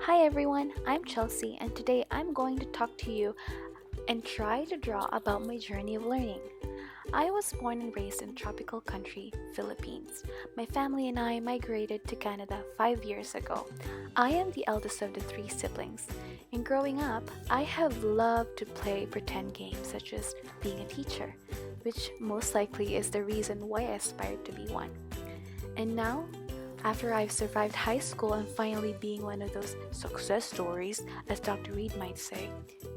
Hi everyone, I'm Chelsy, and today I'm going to talk to you and try to draw about my journey of learning. I was born and raised in tropical country, Philippines. My family and I migrated to Canada 5 years ago. I am the eldest of the three siblings. In growing up, I have loved to play pretend games such as being a teacher, which most likely is the reason why I aspired to be one. And now, after I've survived high school and finally being one of those success stories, as Dr. Reed might say,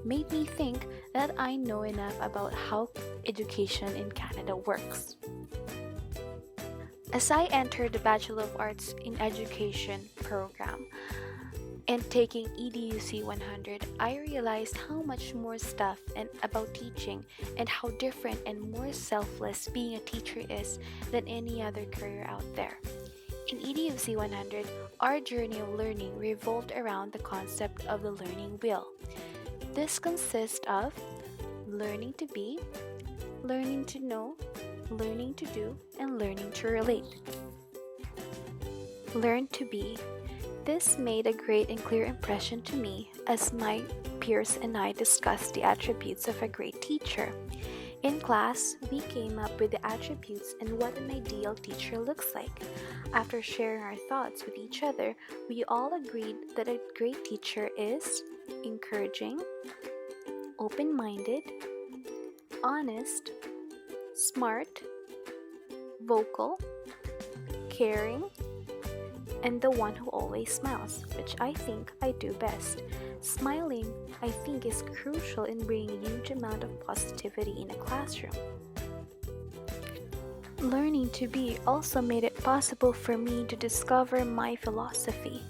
made me think that I know enough about how education in Canada works. As I entered the Bachelor of Arts in Education program and taking EDUC 100, I realized how much more stuff and about teaching and how different and more selfless being a teacher is than any other career out there. In EDUC 100, our journey of learning revolved around the concept of the learning wheel. This consists of learning to be, learning to know, learning to do, and learning to relate. Learn to be. This made a great and clear impression to me as my peers and I discussed the attributes of a great teacher. In class, we came up with the attributes and what an ideal teacher looks like. After sharing our thoughts with each other, we all agreed that a great teacher is encouraging, open-minded, honest, smart, vocal, caring, and the one who always smiles, which I think I do best. Smiling, I think, is crucial in bringing a huge amount of positivity in a classroom. Learning to be also made it possible for me to discover my philosophy.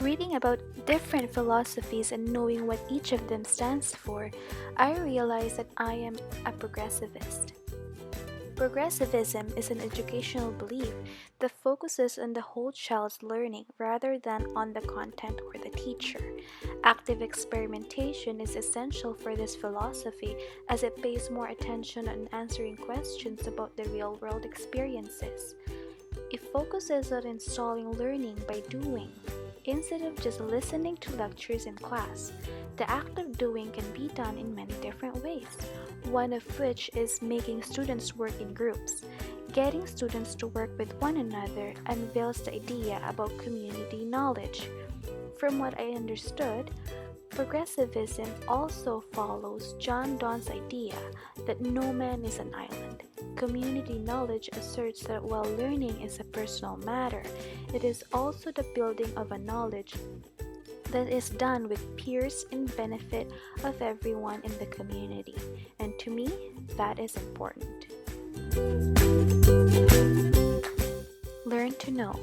Reading about different philosophies and knowing what each of them stands for, I realized that I am a progressivist. Progressivism is an educational belief that focuses on the whole child's learning rather than on the content or the teacher. Active experimentation is essential for this philosophy as it pays more attention on answering questions about the real-world experiences. It focuses on installing learning by doing, instead of just listening to lectures in class. The act of doing can be done in many different ways, one of which is making students work in groups. Getting students to work with one another unveils the idea about community knowledge. From what I understood, progressivism also follows John Donne's idea that no man is an island. Community knowledge asserts that while learning is a personal matter, it is also the building of a knowledge that is done with peers in benefit of everyone in the community. And to me, that is important. Learn to know.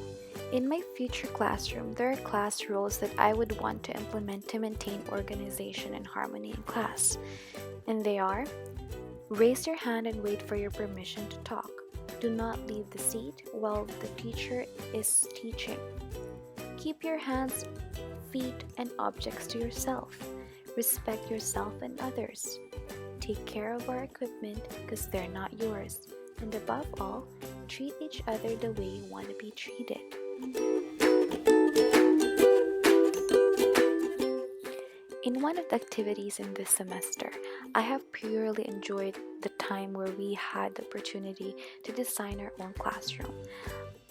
In my future classroom, there are class rules that I would want to implement to maintain organization and harmony in class. And they are: raise your hand and wait for your permission to talk. Do not leave the seat while the teacher is teaching. Keep your hands, feet, and objects to yourself. Respect yourself and others. Take care of our equipment because they're not yours. And above all, treat each other the way you want to be treated. In one of the activities in this semester, I have purely enjoyed the time where we had the opportunity to design our own classroom.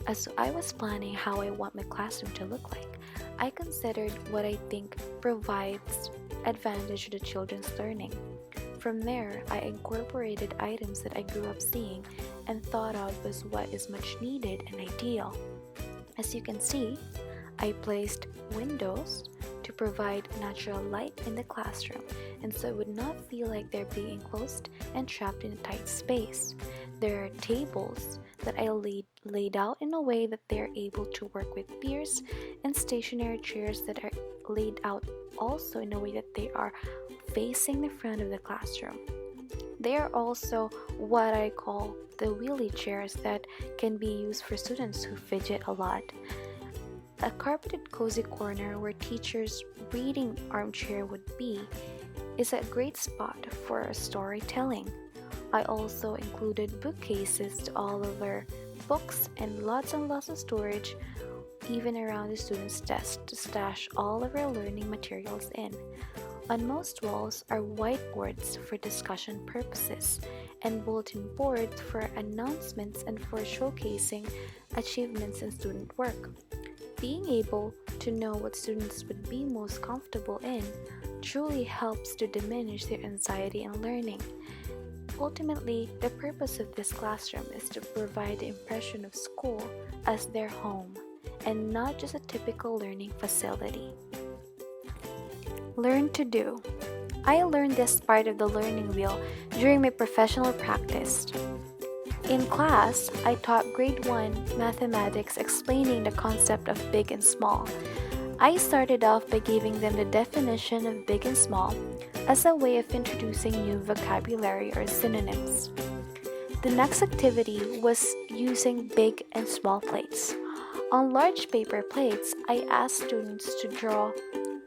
As I was planning how I want my classroom to look like, I considered what I think provides advantage to the children's learning. From there, I incorporated items that I grew up seeing and thought of as what is much needed and ideal. As you can see, I placed windows to provide natural light in the classroom, and so it would not feel like they're being enclosed and trapped in a tight space. There are tables that I laid out in a way that they're able to work with peers, and stationary chairs that are laid out also in a way that they are facing the front of the classroom. They are also what I call the wheelie chairs that can be used for students who fidget a lot. A carpeted cozy corner where teachers' reading armchair would be is a great spot for storytelling. I also included bookcases to all of our books and lots of storage even around the student's desk to stash all of our learning materials in. On most walls are whiteboards for discussion purposes and bulletin boards for announcements and for showcasing achievements in student work. Being able to know what students would be most comfortable in truly helps to diminish their anxiety in learning. Ultimately, the purpose of this classroom is to provide the impression of school as their home and not just a typical learning facility. Learn to do. I learned this part of the learning wheel during my professional practice. In class, I taught grade 1 mathematics explaining the concept of big and small. I started off by giving them the definition of big and small as a way of introducing new vocabulary or synonyms. The next activity was using big and small plates. On large paper plates, I asked students to draw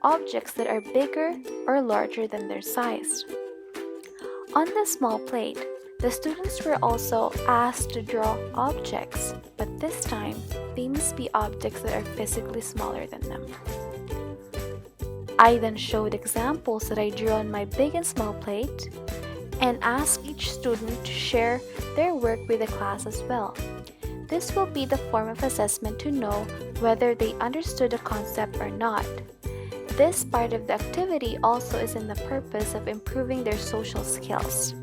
objects that are bigger or larger than their size. On the small plate, the students were also asked to draw objects, but this time, they must be objects that are physically smaller than them. I then showed examples that I drew on my big and small plate and asked each student to share their work with the class as well. This will be the form of assessment to know whether they understood the concept or not. This part of the activity also is in the purpose of improving their social skills.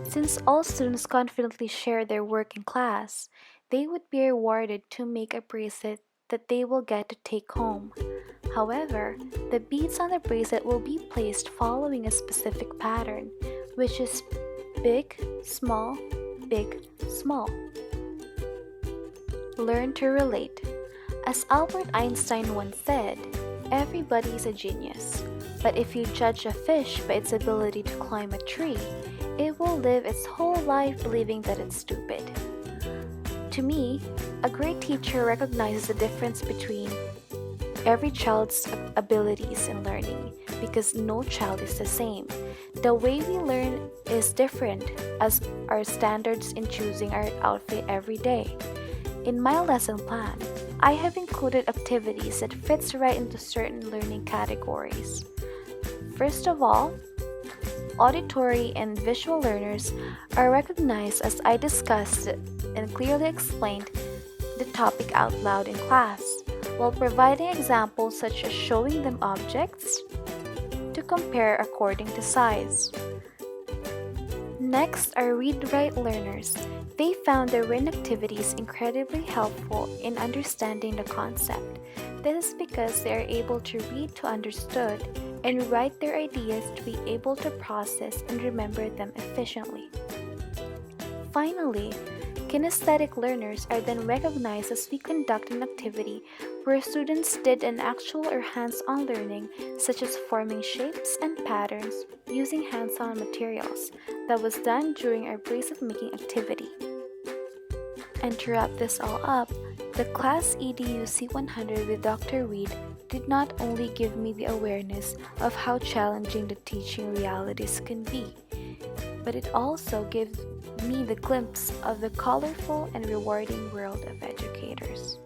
Since all students confidently share their work in class, they would be rewarded to make a bracelet that they will get to take home. However, the beads on the bracelet will be placed following a specific pattern, which is big, small, big, small. Learn to relate. As Albert Einstein once said, everybody is a genius, but if you judge a fish by its ability to climb a tree, it will live its whole life believing that it's stupid. To me, a great teacher recognizes the difference between every child's abilities in learning because no child is the same. The way we learn is different as our standards in choosing our outfit every day. In my lesson plan, I have included activities that fits right into certain learning categories. First of all, auditory and visual learners are recognized as I discussed and clearly explained the topic out loud in class, while providing examples such as showing them objects to compare according to size. Next are read-write learners. They found the written activities incredibly helpful in understanding the concept. This is because they are able to read to understood and write their ideas to be able to process and remember them efficiently. Finally, kinesthetic learners are then recognized as we conduct an activity where students did an actual or hands-on learning such as forming shapes and patterns using hands-on materials that was done during our bracelet making activity. And to wrap this all up, the class EDUC 100 with Dr. Reed did not only give me the awareness of how challenging the teaching realities can be, but it also gave me the glimpse of the colorful and rewarding world of educators.